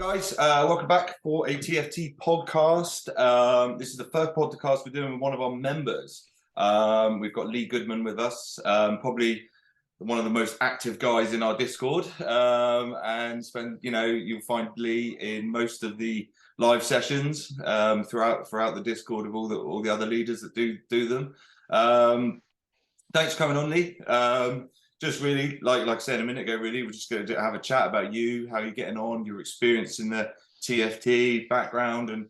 guys, welcome back for a TFT podcast. This is the first podcast we're doing with one of our members. We've got Lee Goodman with us, probably one of the most active guys in our Discord, and you'll find Lee in most of the live sessions throughout the Discord of all the other leaders that do them. Thanks for coming on, Lee. Just really, like I said a minute ago, really, we're just going to have a chat about you, how you're getting on, your experience in the TFT background, and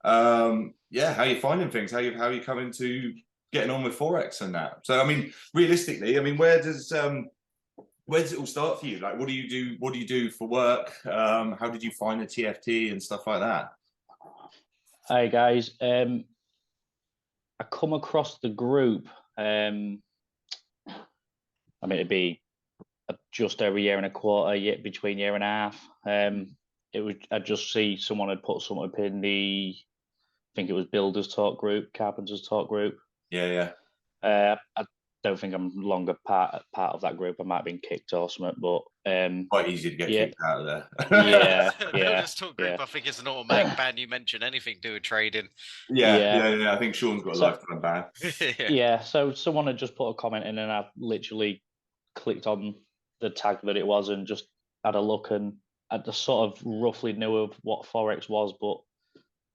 how you're finding things, how you coming to getting on with Forex and that. So, I mean, realistically, where does it all start for you? Like, what do you do? What do you do for work? How did you find the TFT and stuff like that? Hi guys. I come across the group. It'd be just over a year and a quarter, between year and a half. I'd just see someone had put something up in I think it was Builders Talk group, Carpenters Talk group. Yeah. I don't think I'm longer part of that group. I might have been kicked or something, but quite easy to get kicked out of there. Yeah. Builders Talk group. I think it's an automatic ban. You mention anything to do with trading. Yeah. I think Sean's got a lifetime ban. Yeah. So someone had just put a comment in, and I literally clicked on the tag that it was and just had a look, and I just sort of roughly knew of what Forex was, but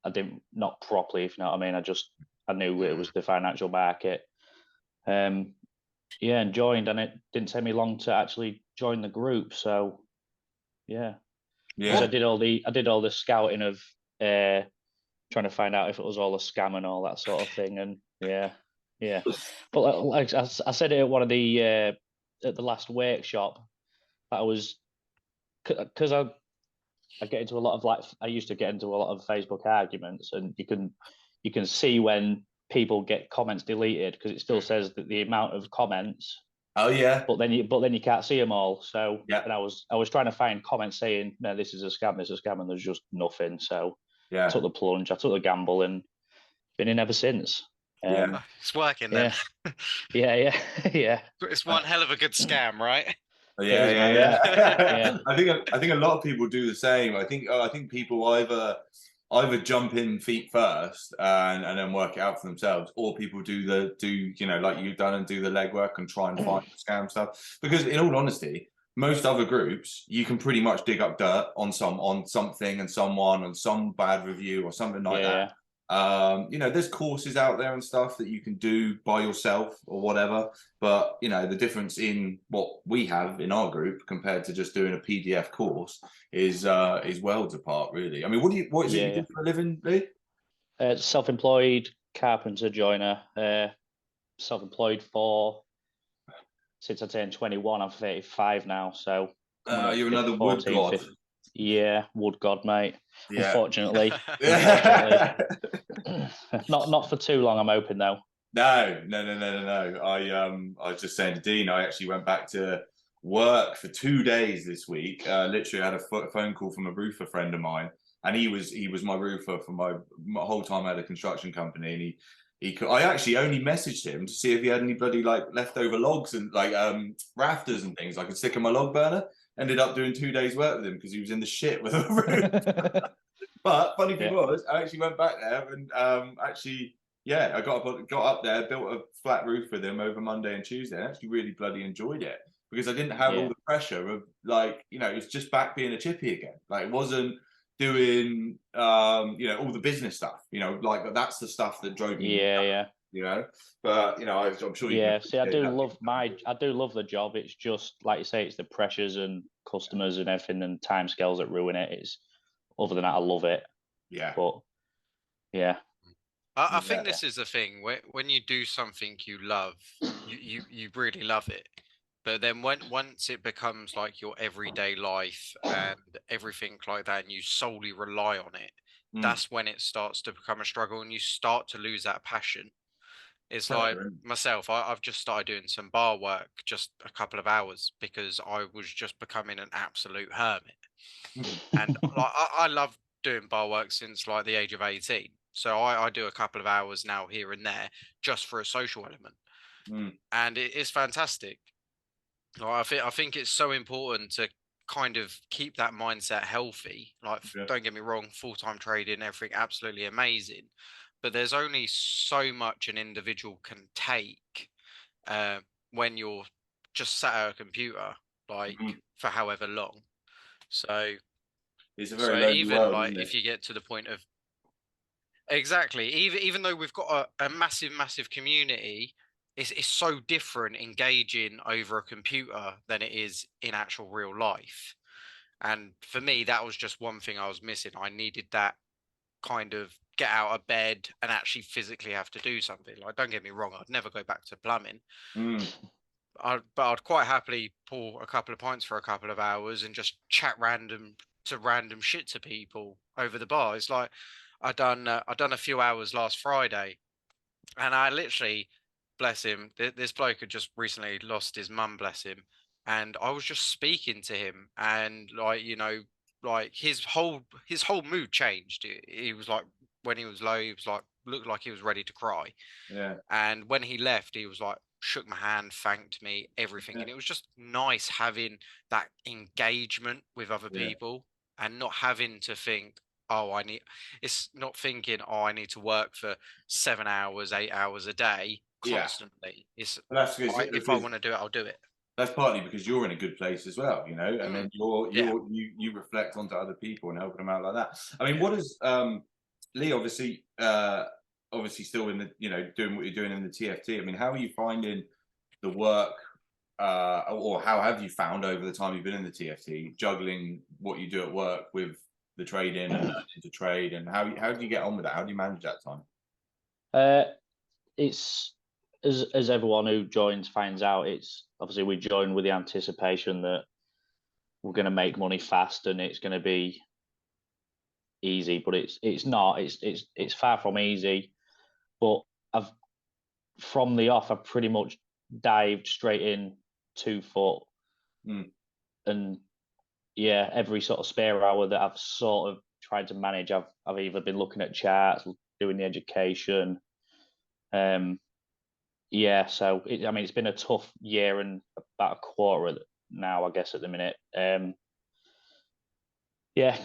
I didn't, not properly, if you know what I mean. I knew it was the financial market. And joined, and it didn't take me long to actually join the group. So yeah. I did all the scouting of trying to find out if it was all a scam and all that sort of thing. And yeah. But like I said it at one of the at the last workshop, that I was, because I get into a lot of I used to get into a lot of Facebook arguments, and you can see when people get comments deleted, because it still says that the amount of comments. Oh yeah. But then you can't see them all. So yeah. And I was trying to find comments saying, no, this is a scam, and there's just nothing. So I took the plunge, I took the gamble, and been in ever since. It's working then. Yeah. It's one hell of a good scam, right? Yeah. I think a lot of people do the same. I think people either jump in feet first and then work it out for themselves, or people do like you've done, and do the legwork and try and find scam stuff. Because in all honesty, most other groups, you can pretty much dig up dirt on something and someone, on some bad review or something like that. There's courses out there and stuff that you can do by yourself or whatever, but the difference in what we have in our group compared to just doing a PDF course is worlds apart, really. I mean, what is it you do for a living, Lee? Self-employed carpenter joiner. Self-employed since I turned 21. I'm 35 now, so you're another wood god. 50. Yeah, wood god, mate. Yeah. Unfortunately. Not for too long, I'm hoping, though. No. I was just saying to Dean, I actually went back to work for 2 days this week. Literally had a phone call from a roofer friend of mine, and he was my roofer for my whole time I had a construction company, and I actually only messaged him to see if he had any bloody leftover logs and rafters and things I could stick in my log burner. Ended up doing 2 days work with him because he was in the shit with a roof. But funny thing was, I actually went back there and I got up there, built a flat roof with him over Monday and Tuesday, and actually really bloody enjoyed it, because I didn't have all the pressure of it's just back being a chippy again. It wasn't doing all the business stuff. That's the stuff that drove me. But I'm sure you see, I do love the job. It's just like you say, it's the pressures and customers and everything and timescales that ruin it. It's, other than that, I love it. But I think this is the thing, when you do something you love, you really love it. But then once it becomes like your everyday life and everything like that, and you solely rely on it, that's when it starts to become a struggle, and you start to lose that passion. It's like myself, I've just started doing some bar work, just a couple of hours, because I was just becoming an absolute hermit. And I love doing bar work since the age of 18. So I do a couple of hours now here and there just for a social element. And it's fantastic. I think it's so important to kind of keep that mindset healthy. Like, don't get me wrong, full-time trading, everything absolutely amazing, but there's only so much an individual can take when you're just sat at a computer like for however long. So it's a very lonely even world, like isn't it? if you get to the point of exactly, even though we've got a massive community, it's so different engaging over a computer than it is in actual real life. And for me, that was just one thing I was missing. I needed that kind of get out of bed and actually physically have to do something. Like, don't get me wrong, I'd never go back to plumbing. But I'd quite happily pour a couple of pints for a couple of hours and just chat random shit to people over the bar. It's like I done a few hours last Friday, and I literally, bless him, this bloke had just recently lost his mum, bless him, and I was just speaking to him, and like, you know, like his whole mood changed. He was like, when he was low, he was like, looked like he was ready to cry. Yeah. And when he left, he was like, shook my hand, thanked me, everything. And it was just nice having that engagement with other people and not having to think, oh, it's not thinking, oh, I need to work for 7 hours, 8 hours a day constantly. It's, that's if I want to do it, I'll do it. That's partly because you're in a good place as well, you know, and then you reflect onto other people and helping them out like that. I mean, what is Lee, obviously still in the, you know, doing what you're doing in the TFT. I mean, how are you finding the work, or how have you found over the time you've been in the TFT, juggling what you do at work with the trading and learning to trade, and how do you get on with that? How do you manage that time? It's as everyone who joins finds out, it's obviously we join with the anticipation that we're going to make money fast and it's going to be easy, but it's not. It's far from easy. But from the off, I've pretty much dived straight in 2 foot, and yeah, every sort of spare hour that I've sort of tried to manage, I've either been looking at charts, doing the education. Yeah, so I mean, it's been a tough year and about a quarter now, I guess, at the minute. Yeah,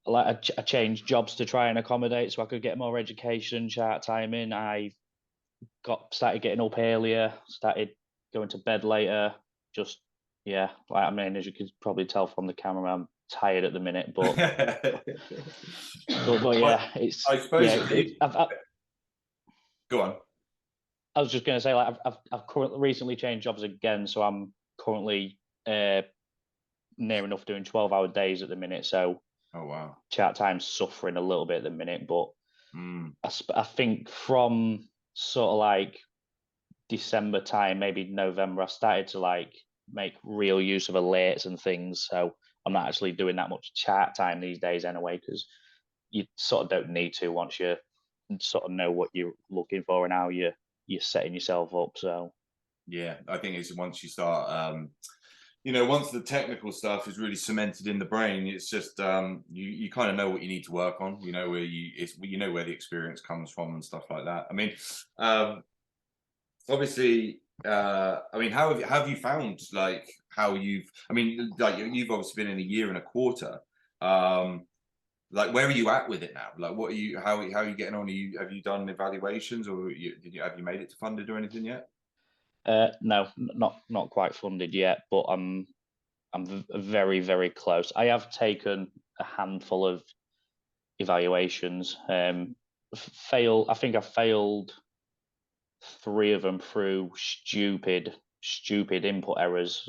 I changed jobs to try and accommodate so I could get more education, chart time in. I started getting up earlier, started going to bed later. Just I mean, as you can probably tell from the camera, I'm tired at the minute, but but yeah, it's. I suppose. Go on. I was just going to say, like, I've currently recently changed jobs again, so I'm currently near enough doing 12-hour days at the minute. So, oh wow, chat time's suffering a little bit at the minute, but I think from sort of like December time, maybe November, I started to like make real use of alerts and things. So I'm not actually doing that much chat time these days anyway, because you sort of don't need to once you sort of know what you're looking for and how you're setting yourself up. So yeah, I think it's once you start, you know, once the technical stuff is really cemented in the brain, it's just you kind of know what you need to work on. You know where you know where the experience comes from and stuff like that. I mean, obviously, I mean, how have you found like how you've? I mean, like you've obviously been in a year and a quarter. Like, where are you at with it now? Like, what are you? How are you getting on? Have you done evaluations, or have you made it to funded or anything yet? No, not quite funded yet, but I'm very, very close. I have taken a handful of evaluations. I think I failed 3 of them through stupid input errors.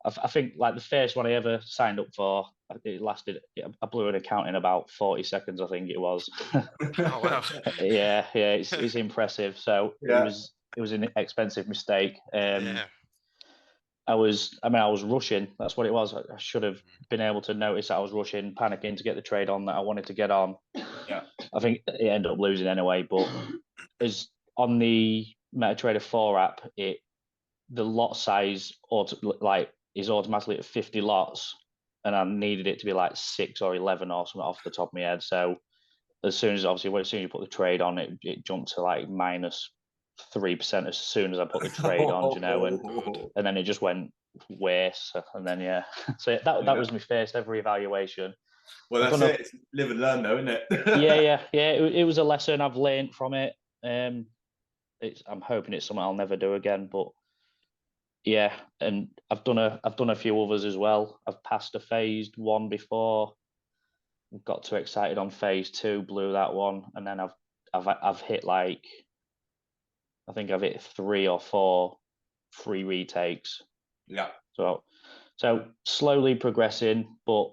I think like the first one I ever signed up for, it lasted. I blew an account in about 40 seconds, I think it was. Oh wow! yeah, it's impressive. So it was an expensive mistake. I was rushing. That's what it was. I should have been able to notice that I was rushing, panicking to get the trade on that I wanted to get on. Yeah. I think it ended up losing anyway. But as on the MetaTrader 4 app, the lot size is automatically at 50 lots, and I needed it to be like 6 or 11 or something off the top of my head. So as soon as you put the trade on, it jumped to like minus 3% as soon as I put the trade on, you know, and then it just went worse. And then so that was my first ever evaluation. Well, that's it. It's live and learn, though, isn't it? yeah. It was a lesson I've learned from it. I'm hoping it's something I'll never do again, but yeah, and I've done a few others as well. I've passed a phased one before. Got too excited on phase 2, blew that one, and then I've hit like, I think I've hit 3 or 4 free retakes. Yeah. So slowly progressing, but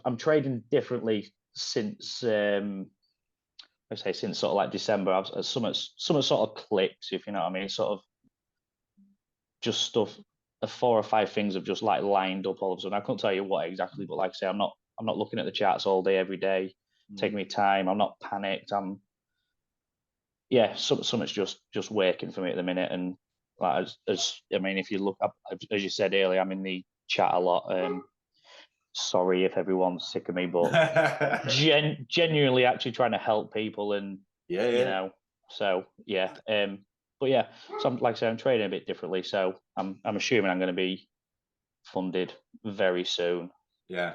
I'm trading differently since since sort of like December. Some sort of clicks, if you know what I mean. Sort of just stuff. 4 or 5 things have just like lined up all of a sudden. I couldn't tell you what exactly, but like I say, I'm not looking at the charts all day, every day. Taking me time. I'm not panicked. Something's just working for me at the minute. And like, I mean, if you look up, as you said earlier, I'm in the chat a lot. Sorry if everyone's sick of me, but genuinely actually trying to help people, and you know, so yeah. But yeah, so like I said, I'm trading a bit differently. So I'm assuming I'm going to be funded very soon. Yeah.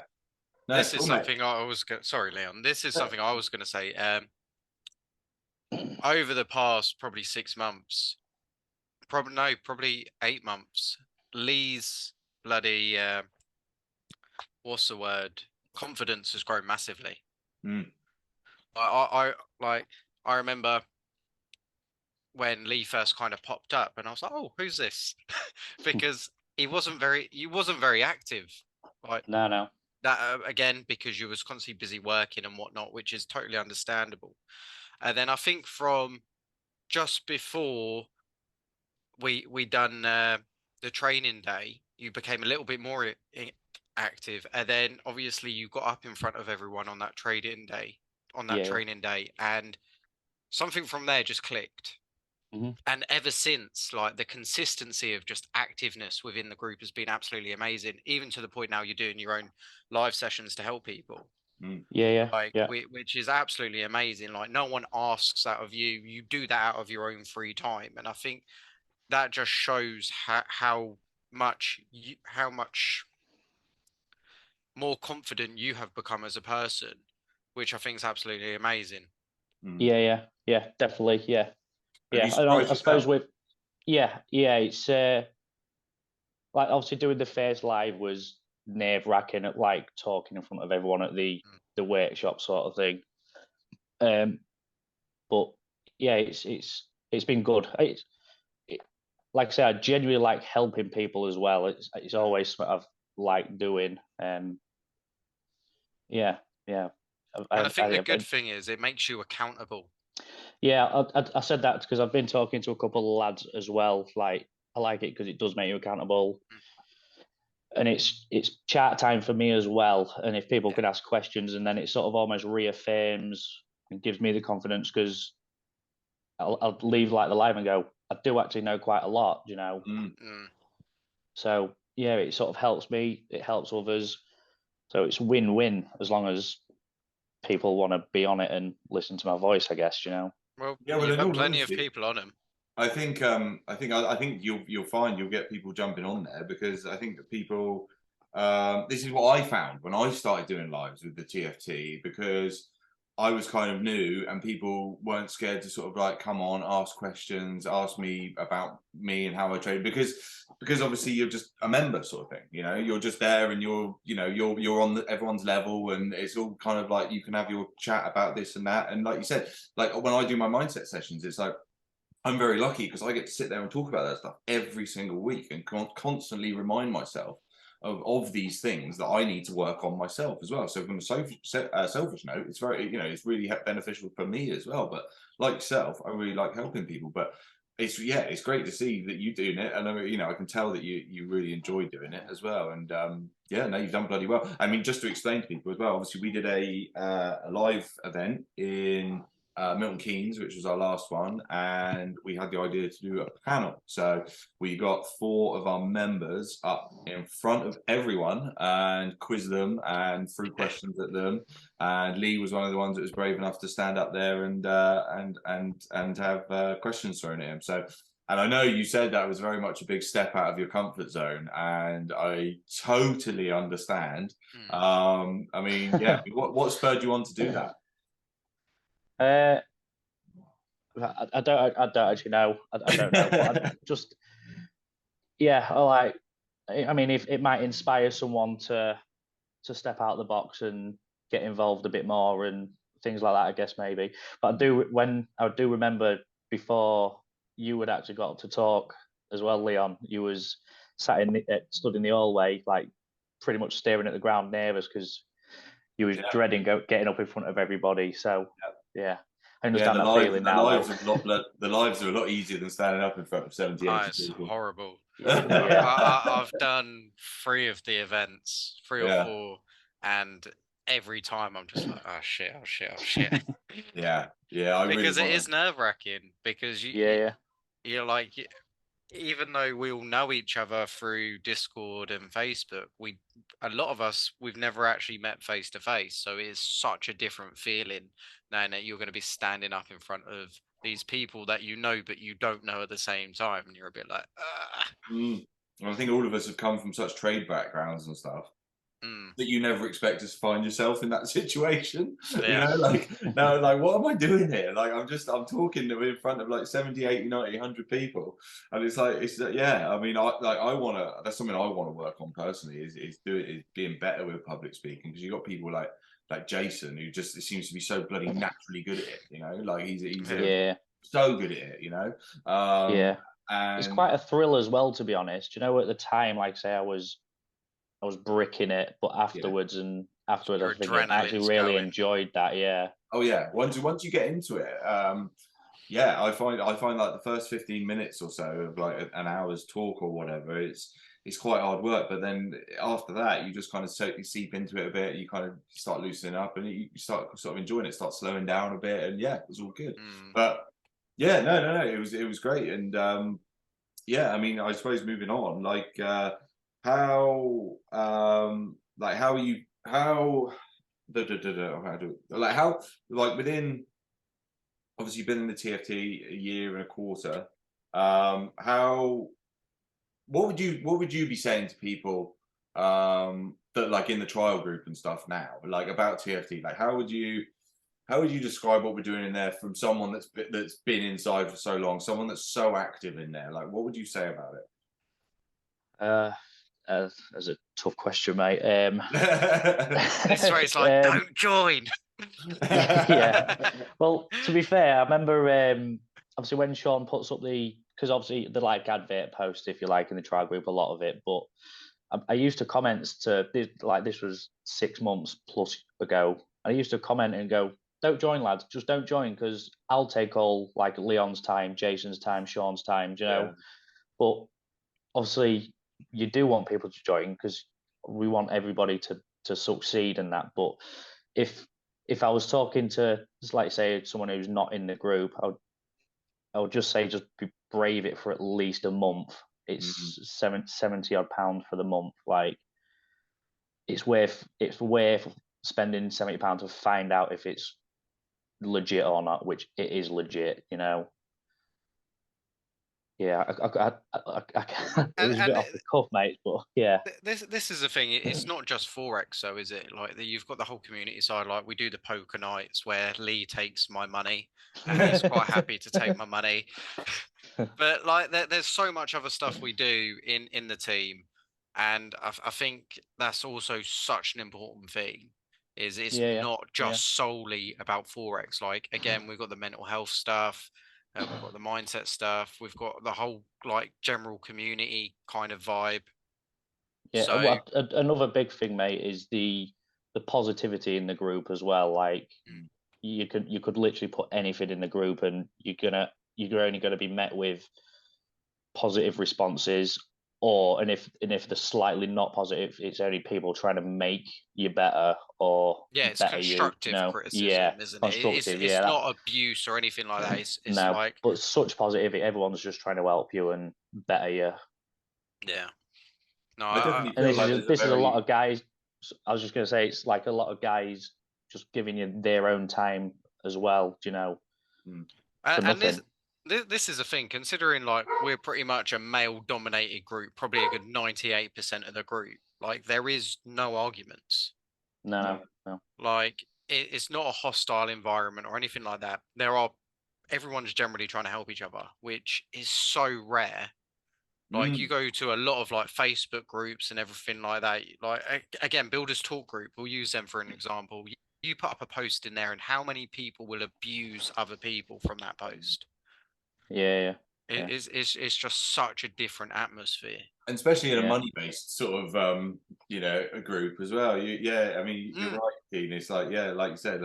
No, this is something I was sorry, Leon. This is something I was going to say. Over the past probably 6 months, probably 8 months, Lee's bloody what's the word? Confidence has grown massively. I remember when Lee first kind of popped up, and I was like, "Oh, who's this?" Because he wasn't very active. Like, no. That again, because you was constantly busy working and whatnot, which is totally understandable. And then I think from just before we done the training day, you became a little bit more active, and then obviously you got up in front of everyone on that training day, and something from there just clicked. And ever since, like, the consistency of just activeness within the group has been absolutely amazing, even to the point now you're doing your own live sessions to help people. Which is absolutely amazing. Like, no one asks that of you. You do that out of your own free time. And I think that just shows how much more confident you have become as a person, which I think is absolutely amazing. Yeah, definitely. Yeah. I suppose it's like, obviously doing the first live was nerve-wracking, at like talking in front of everyone at the workshop sort of thing. But yeah, it's been good. Like I say, I genuinely like helping people as well. It's always something I've liked doing. Yeah. And I think the good thing is it makes you accountable. Yeah, I said that because I've been talking to a couple of lads as well. Like, I like it because it does make you accountable, and it's chat time for me as well. And if people can ask questions, and then it sort of almost reaffirms and gives me the confidence, because I'll leave like the live and go, I do actually know quite a lot, you know. So yeah, it sort of helps me. It helps others. So it's win-win as long as people want to be on it and listen to my voice, I guess, you know. Well, you've got plenty of people on them. I think you'll find you'll get people jumping on there, because I think that people. This is what I found when I started doing lives with the TFT, because I was kind of new and people weren't scared to sort of like come on, ask questions, ask me about me and how I trade, because obviously you're just a member sort of thing, you know, you're just there and you're on everyone's level, and it's all kind of like you can have your chat about this and that. And like you said, like when I do my mindset sessions, it's like I'm very lucky because I get to sit there and talk about that stuff every single week and constantly remind myself of these things that I need to work on myself as well. So from a selfish note, it's very, it's really beneficial for me as well. But like yourself, I really like helping people. But it's great to see that you're doing it, and I can tell that you really enjoy doing it as well. And no, you've done bloody well. I mean, just to explain to people as well, obviously we did a live event in Milton Keynes, which was our last one, and we had the idea to do a panel. So we got 4 of our members up in front of everyone and quiz them and threw questions at them. And Lee was one of the ones that was brave enough to stand up there and have questions thrown at him. So. And I know you said that was very much a big step out of your comfort zone, and I totally understand. I mean, yeah, what spurred you on to do that? I don't actually know. I don't know. But I just, yeah, I mean, if it might inspire someone to step out of the box and get involved a bit more and things like that, I guess maybe. But I do remember before you had actually got to talk as well, Leon. You was stood in the hallway, like pretty much staring at the ground near us because you was dreading getting up in front of everybody. So yeah. I understand that feeling now. The lives are a lot easier than standing up in front of 70, 80 people. It's horrible. I've done 3 of the events, 3 or 4, and every time I'm just like, oh shit. Yeah. Because it is nerve-wracking because you're like, even though we all know each other through Discord and Facebook, a lot of us, we've never actually met face to face. So it is such a different feeling knowing that you're going to be standing up in front of these people that you know, but you don't know at the same time. And you're a bit like, I think all of us have come from such trade backgrounds and stuff that you never expect to find yourself in that situation. Yeah. You know, like what am I doing here? Like I'm talking in front of like 70, 80, 90, 100 people. And it's like, I mean, that's something I want to work on personally is being better with public speaking, because you got people like Jason, who just seems to be so bloody naturally good at it, you know, like he's so good at it, you know. And it's quite a thrill as well, to be honest. You know, at the time, like say I was bricking it, but afterwards I think I actually really enjoyed that. Yeah. Oh yeah. Once you get into it, I find like the first 15 minutes or so of like an hour's talk or whatever, it's quite hard work. But then after that, you just kind of seep into it a bit. You kind of start loosening up, and you start sort of enjoying it. Start slowing down a bit, and it was all good. But yeah, no, it was great, and I mean, I suppose moving on, like. How within, obviously you've been in the TFT a year and a quarter, what would you be saying to people that like in the trial group and stuff now, like about TFT, like how would you describe what we're doing in there from someone that's been inside for so long, someone that's so active in there? Like what would you say about it? That's a tough question, mate. This way it's like, don't join. Well, to be fair, I remember obviously when Sean puts up because obviously the like advert post, if you like, in the trial group, a lot of it, but I used to comment to this was 6 months plus ago. I used to comment and go, don't join, lads, just don't join, because I'll take all like Leon's time, Jason's time, Sean's time, you know. But obviously you do want people to join because we want everybody to succeed in that. But if I was talking to, like say, someone who's not in the group, I would just say just brave it for at least a month. It's 70 odd pounds for the month. Like it's worth spending £70 to find out if it's legit or not, which it is legit, you know. Yeah, it was a bit off the cuff, mate, but yeah. This is the thing. It's not just Forex, though, is it? Like you've got the whole community side. Like we do the poker nights where Lee takes my money, and he's quite happy to take my money. But like, there's so much other stuff we do in the team, and I think that's also such an important thing. It's not just solely about Forex. Like again, we've got the mental health stuff. We've got the mindset stuff. We've got the whole like general community kind of vibe. Yeah. So, another big thing, mate, is the positivity in the group as well. Like you could literally put anything in the group, and you're only gonna be met with positive responses or and if they're slightly not positive, it's only people trying to make you better or it's better you. constructive criticism, Yeah, isn't it? constructive. It's not abuse or anything like that. It's no, like, but such positivity. Everyone's just trying to help you and better you. yeah. No, I definitely And feel like this is a lot of guys. I was just going to say, it's like a lot of guys just giving you their own time as well. For nothing. This is a thing, considering like we're pretty much a male-dominated group, probably a good 98% of the group. Like there is no arguments. No. Like it's not a hostile environment or anything like that. Everyone's generally trying to help each other, which is so rare. Like you go to a lot of like Facebook groups and everything like that. Like again, Builders Talk Group, we'll use them for an example. You put up a post in there, and how many people will abuse other people from that post? Yeah. It's just such a different atmosphere, and especially in a money-based sort of a group as well. I mean, you're right, Dean. It's like like you said,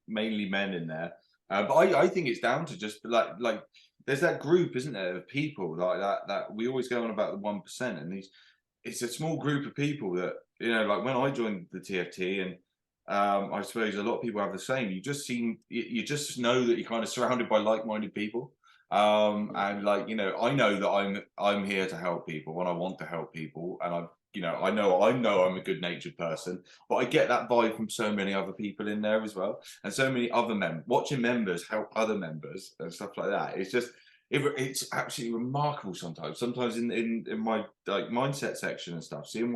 mainly men in there. But I think it's down to just like there's that group, isn't there, of people like that we always go on about the 1%, and it's a small group of people that like when I joined the TFT, and I suppose a lot of people have the same. You just know that you're kind of surrounded by like-minded people. And like I know that I'm here to help people when I want to help people, and I know I'm a good-natured person, but I get that vibe from so many other people in there as well, and so many other watching members help other members and stuff like that. It's absolutely remarkable sometimes in my like mindset section and stuff, seeing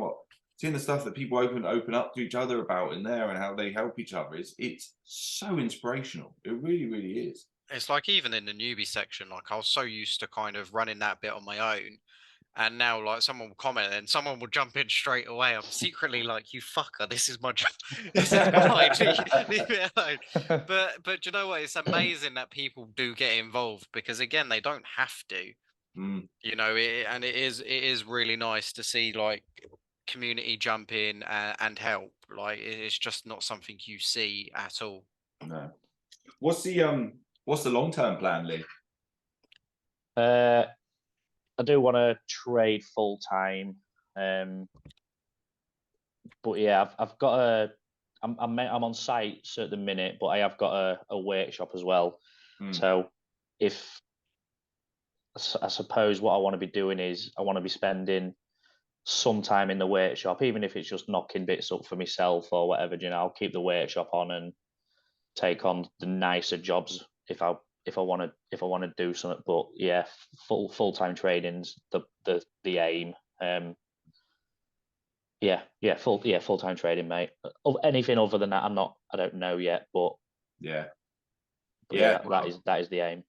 the stuff that people open up to each other about in there and how they help each other. It's so inspirational. It really, really is. It's like even in the newbie section, like I was so used to kind of running that bit on my own, and now like someone will comment and someone will jump in straight away. I'm secretly like, you fucker, this is my job. This is mine. Leave it alone. But you know what? It's amazing that people do get involved, because again, they don't have to. And it is really nice to see like community jump in and help. Like it's just not something you see at all. No. What's the long-term plan, Lee? I do want to trade full time, but yeah, I've got I'm on sites at the minute, but I have got a workshop as well. So I suppose what I want to be doing is I want to be spending some time in the workshop, even if it's just knocking bits up for myself or whatever. I'll keep the workshop on and take on the nicer jobs if I want to do something. But yeah, full time trading's the aim. Full time trading, mate. Anything other than that, I don't know yet. But that is the aim.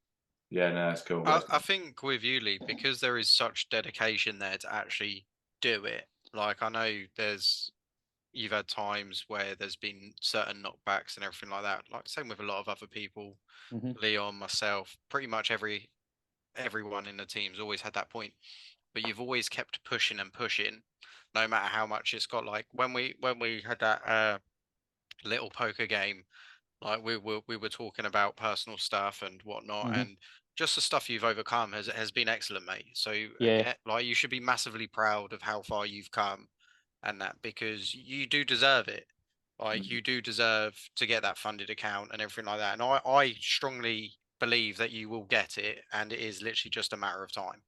Yeah, no, that's cool. I think with you, Lee, because there is such dedication there to actually do it. Like I know you've had times where there's been certain knockbacks and everything like that. Like same with a lot of other people, Leon, myself, pretty much everyone in the team's always had that point. But you've always kept pushing and pushing, no matter how much it's got. Like when we had that little poker game, like we were talking about personal stuff and whatnot, and just the stuff you've overcome has been excellent, mate. So like you should be massively proud of how far you've come, and that, because you do deserve it. Like you do deserve to get that funded account and everything like that. And I strongly believe that you will get it, and it is literally just a matter of time.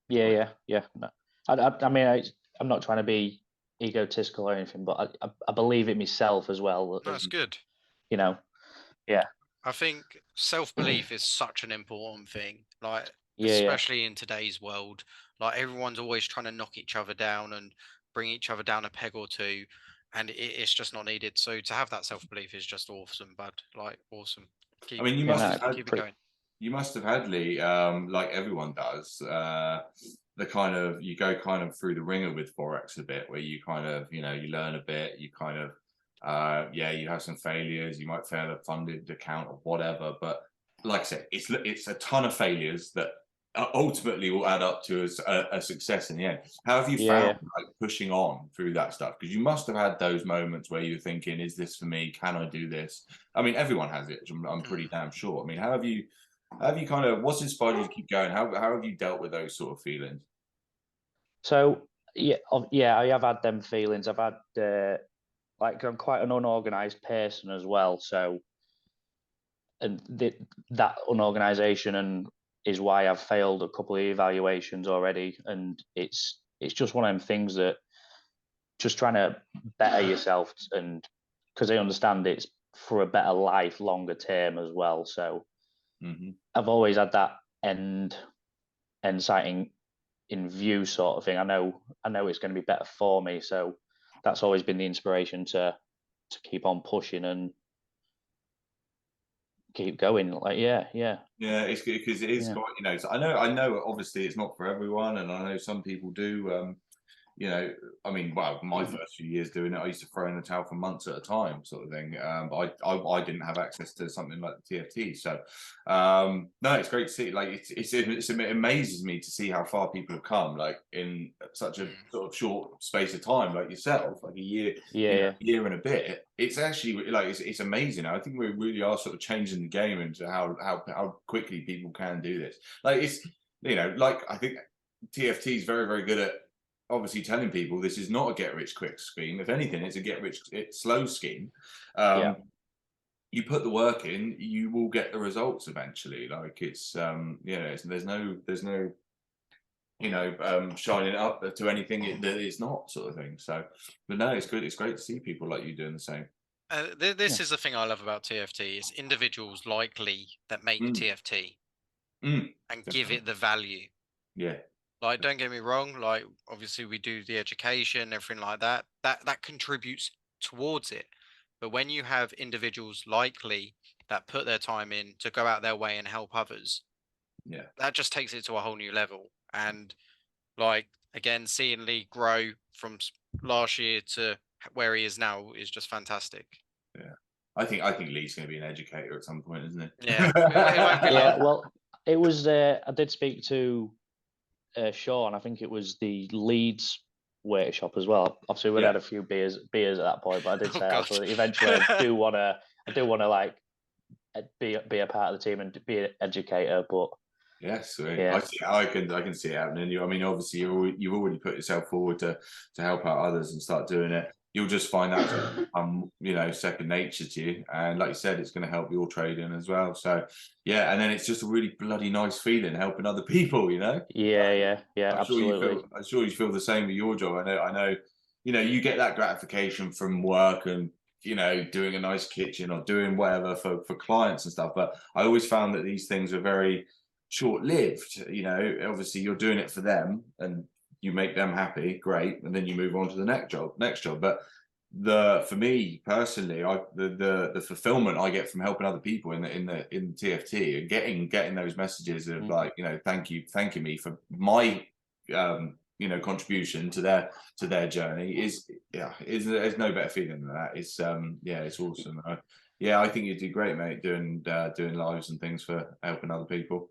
Yeah. No. I mean, I'm not trying to be egotistical or anything, but I believe it myself as well. That's good. Yeah. I think self-belief is such an important thing, like especially in today's world. Like everyone's always trying to knock each other down and bring each other down a peg or two, and it's just not needed. So to have that self-belief is just awesome, bud. Like awesome. I mean, you must have had, Lee, like everyone does, the kind of you go kind of through the ringer with Forex a bit, where you kind of you learn a bit, you kind of you have some failures, you might fail a funded account or whatever, but like I said, it's a ton of failures that ultimately will add up to a success in the end. How have you found like pushing on through that stuff? Because you must have had those moments where you're thinking, is this for me? Can I do this? I mean, everyone has it. I'm pretty damn sure. I mean, how have you kind of, what's inspired you to keep going? How have you dealt with those sort of feelings? So yeah, I have had them feelings. I've had like I'm quite an unorganized person as well. So and that unorganization and is why I've failed a couple of evaluations already. And it's just one of them things that just trying to better yourself, and because I understand it's for a better life longer term as well. So I've always had that end sight in view sort of thing. I know it's going to be better for me. So that's always been the inspiration to keep on pushing and keep going. Like yeah. It's good because it is Yeah. quite, you know. So I know. Obviously, it's not for everyone, and I know some people do. You know, I mean, well, my first few years doing it, I used to throw in the towel for months at a time, sort of thing. But I didn't have access to something like the TFT, so no, it's great to see. Like, it amazes me to see how far people have come, like in such a sort of short space of time, like yourself, like a year, year and a bit. It's actually like it's amazing. I think we really are sort of changing the game into how quickly people can do this. Like it's, you know, like I think TFT is very, very good at obviously telling people this is not a get rich quick scheme. If anything, it's a get rich slow scheme. You put the work in, you will get the results eventually. Like it's you know, there's no you know shining up to anything that it's not, sort of thing. So, but no, it's good. It's great to see people like you doing the same. This is the thing I love about TFT. It's individuals like Lee that make TFT and give it the value. Yeah. Like, don't get me wrong. Like, obviously, we do the education, everything like that. That contributes towards it. But when you have individuals like Lee that put their time in to go out their way and help others, that just takes it to a whole new level. And like again, seeing Lee grow from last year to where he is now is just fantastic. Yeah, I think Lee's going to be an educator at some point, isn't he? Yeah, it won't be long. Yeah. Well, it was. I did speak to Sean. I think it was the Leeds workshop as well. Obviously, we'd had a few beers at that point, but I did say eventually I do want to like be a part of the team and be an educator. But yes, I can see it happening. I mean, obviously, you've already put yourself forward to help out others and start doing it. You'll just find that you know, second nature to you, and like you said, it's going to help your trading as well. So yeah, and then it's just a really bloody nice feeling helping other people, you know. Yeah, I'm absolutely. sure you feel the same with your job. I know, you know, you get that gratification from work and, you know, doing a nice kitchen or doing whatever for clients and stuff. But I always found that these things are very short-lived. You know, obviously you're doing it for them and you make them happy, great, and then you move on to the next job. But for me personally, the fulfillment I get from helping other people in the TFT and getting those messages of like, you know, thanking me for my you know, contribution to their journey is there's no better feeling than that. It's it's awesome. I think you do great, mate, doing lives and things for helping other people.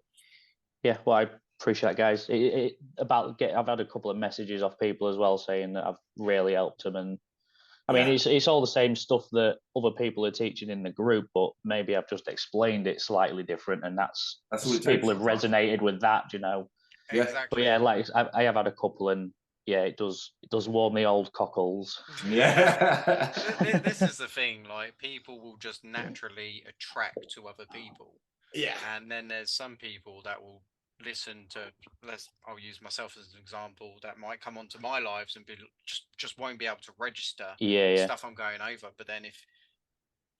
Yeah, well, I appreciate that, guys. I've had a couple of messages off people as well saying that I've really helped them, and I mean it's all the same stuff that other people are teaching in the group, but maybe I've just explained it slightly different, and that's people have resonated with that, you know. Exactly. But yeah, like I have had a couple, and yeah, it does warm the old cockles. Yeah. This is the thing. Like, people will just naturally attract to other people. Yeah. And then there's some people that will listen to, I'll use myself as an example, that might come onto my lives and be just won't be able to register stuff I'm going over. But then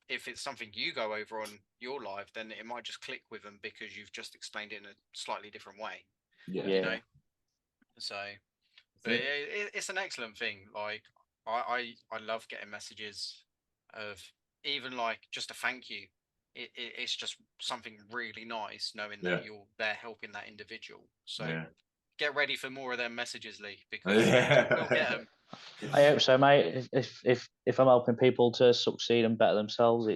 if it's something you go over on your live, then it might just click with them because you've just explained it in a slightly different way. You know. So, but it's an excellent thing. Like, I love getting messages of even like just a thank you. It's just something really nice knowing that you're there helping that individual. So get ready for more of them messages, Lee, because you'll get them. I hope so, mate. If I'm helping people to succeed and better themselves,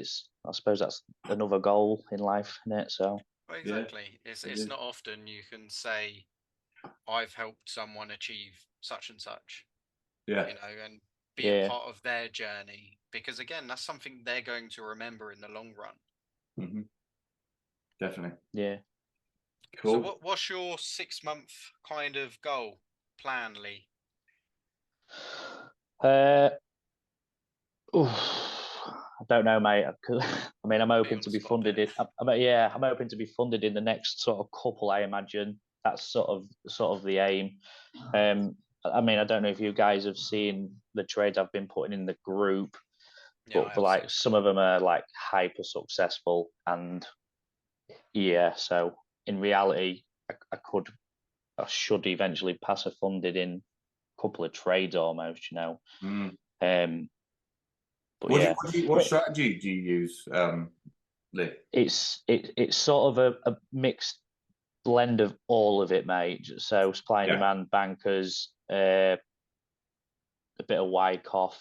I suppose that's another goal in life, isn't it? So well, exactly. It's not often you can say I've helped someone achieve such and such. You know, and be a part of their journey, because again, that's something they're going to remember in the long run. Definitely. Yeah. Cool. So what's your 6-month kind of goal plan, Lee? I don't know, mate. I mean, I'm hoping to be funded. I'm hoping to be funded in the next sort of couple. I imagine that's sort of the aim. I mean, I don't know if you guys have seen the trades I've been putting in the group, but like some of them are like hyper successful, and yeah. So in reality, I should eventually pass a funded in a couple of trades almost, you know. But what strategy do you use, Lee? It's sort of a mixed blend of all of it, mate. So supply and demand, bankers, a bit of Wyckoff.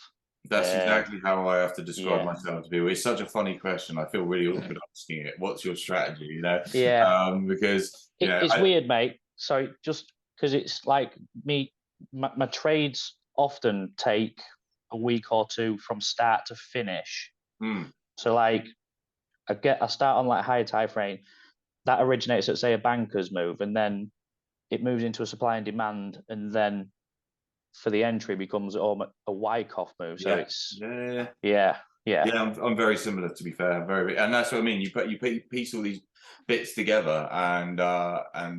That's exactly how I have to describe myself to people. It's such a funny question. I feel really awkward asking it. What's your strategy? You know? Yeah. Because it's weird, mate. Sorry, just because it's like my trades often take a week or two from start to finish. So like I start on like higher time frame that originates at say a banker's move, and then it moves into a supply and demand, and then for the entry becomes a Wyckoff move. So I'm very similar, to be fair. And that's what I mean. You piece all these bits together, and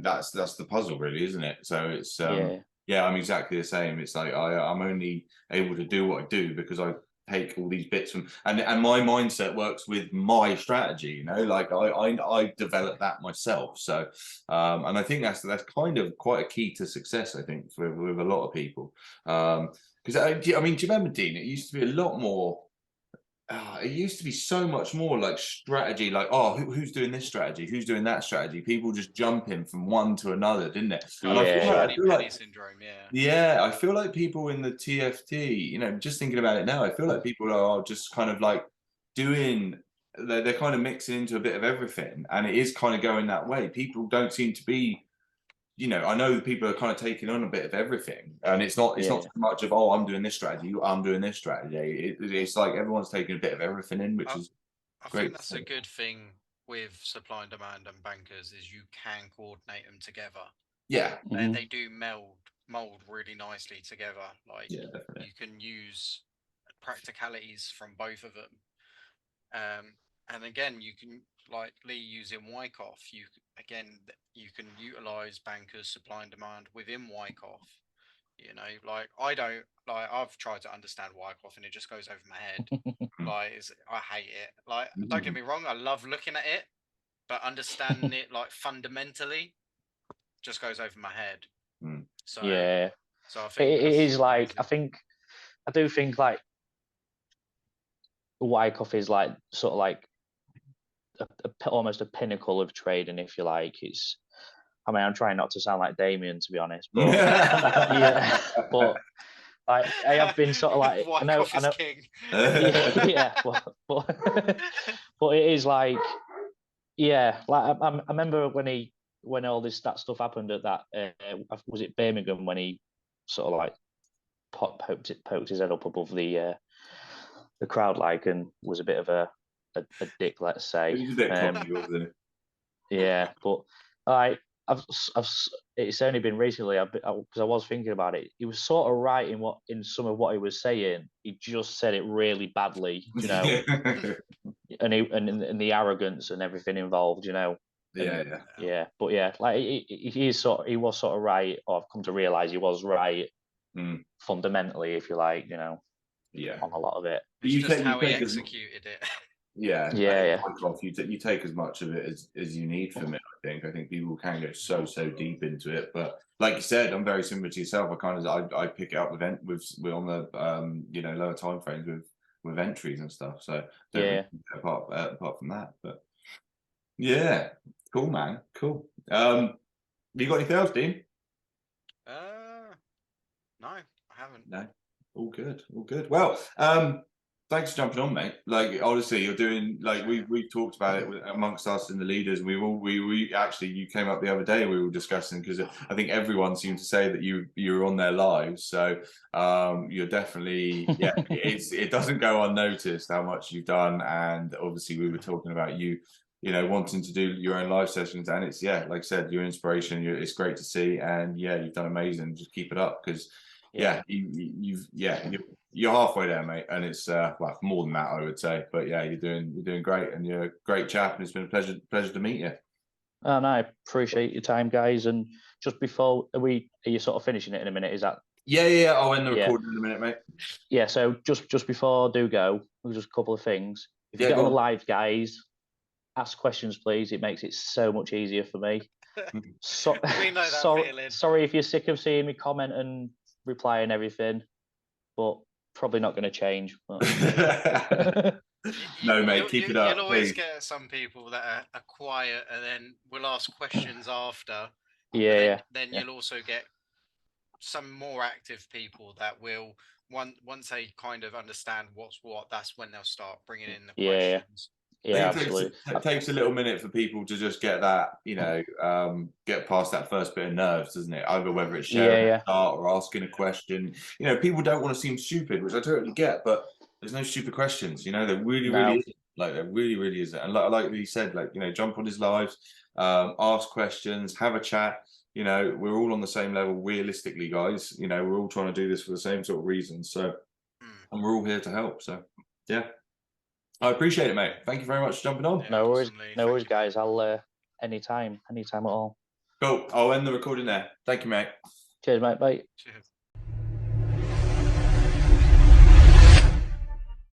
that's the puzzle, really, isn't it? So it's I'm exactly the same. It's like I'm only able to do what I do because I take all these bits from, and my mindset works with my strategy, you know, like I developed that myself. So and I think that's kind of quite a key to success, I think, with a lot of people. Because I mean, do you remember, Dean, it used to be a lot more, it used to be so much more like strategy, like, who's doing this strategy, who's doing that strategy, people just jumping from one to another, didn't it? And I feel like syndrome, I feel like people in the TFT, you know, just thinking about it now, I feel like people are just kind of like doing, they're kind of mixing into a bit of everything, and it is kind of going that way. People don't seem to be, you know, I know people are kind of taking on a bit of everything, and it's not so much of, I'm doing this strategy, I'm doing this strategy. It's like everyone's taking a bit of everything in, which is great. I think that's a good thing with supply and demand and bankers, is you can coordinate them together. Yeah, they do mold really nicely together. Like definitely. You can use practicalities from both of them. And again, you can, like Lee using Wyckoff, you can utilize bankers, supply and demand within Wyckoff. You know, like I've tried to understand Wyckoff and it just goes over my head. I hate it. Like, don't get me wrong, I love looking at it, but understanding it like fundamentally just goes over my head. So I think it is like, I do think like Wyckoff is like sort of like almost a pinnacle of trading, if you like. I mean, I'm trying not to sound like Damien, to be honest, but but like I have been sort of like, Wyckoff is king. But it is like, like I remember when all that stuff happened at that was it Birmingham, when he sort of like poked his head up above the crowd, like, and was a bit of a dick, let's say. It was a bit cocky, wasn't it? Yeah, but like it's only been recently because I was thinking about it. He was sort of right in some of what he was saying. He just said it really badly, you know, and the arrogance and everything involved, you know. But like he was sort of right, or I've come to realize he was right fundamentally, if you like, you know, on a lot of it. But you just how he executed it. You take as much of it as you need from it. I think people can go so deep into it, but like you said, I'm very similar to yourself. I pick it up with on the lower time frames with entries and stuff. So apart from that, but cool, man, cool. You got anything else, Dean? No, I haven't. No, all good. Well, thanks for jumping on, mate. Like, honestly, you're doing, like, we've talked about it amongst us and the leaders. We actually, you came up the other day, we were discussing, because I think everyone seemed to say that you were on their lives. So you're definitely, it doesn't go unnoticed how much you've done. And obviously we were talking about you wanting to do your own live sessions. And it's, like I said, your inspiration, it's great to see. And you've done amazing. Just keep it up, because you're halfway there, mate. And it's more than that, I would say. But you're doing great, and you're a great chap, and it's been a pleasure to meet you. And I appreciate your time, guys. And just before are you sort of finishing it in a minute? Is that? Yeah. I'll end the recording in a minute, mate. Yeah. So just before I do go, just a couple of things. If you get on the live, guys, ask questions, please. It makes it so much easier for me. We know that feeling. Sorry if you're sick of seeing me comment and reply and everything, but probably not going to change. No, mate, keep it up. You'll always get some people that are quiet and then will ask questions after. Then you'll also get some more active people that will, once they kind of understand what's what, that's when they'll start bringing in the questions. Yeah, absolutely. It takes a little minute for people to just get that, get past that first bit of nerves, doesn't it? Either whether it's sharing a start or asking a question. People don't want to seem stupid, which I totally get, but there's no stupid questions. There really isn't. Like, there really isn't. And like he said, jump on his lives, ask questions, have a chat. We're all on the same level, realistically, guys. We're all trying to do this for the same sort of reasons. So, and we're all here to help. So, yeah. I appreciate it, mate. Thank you very much for jumping on. No worries, guys. I'll anytime at all. Cool. I'll end the recording there. Thank you, mate. Cheers, mate. Bye. Cheers.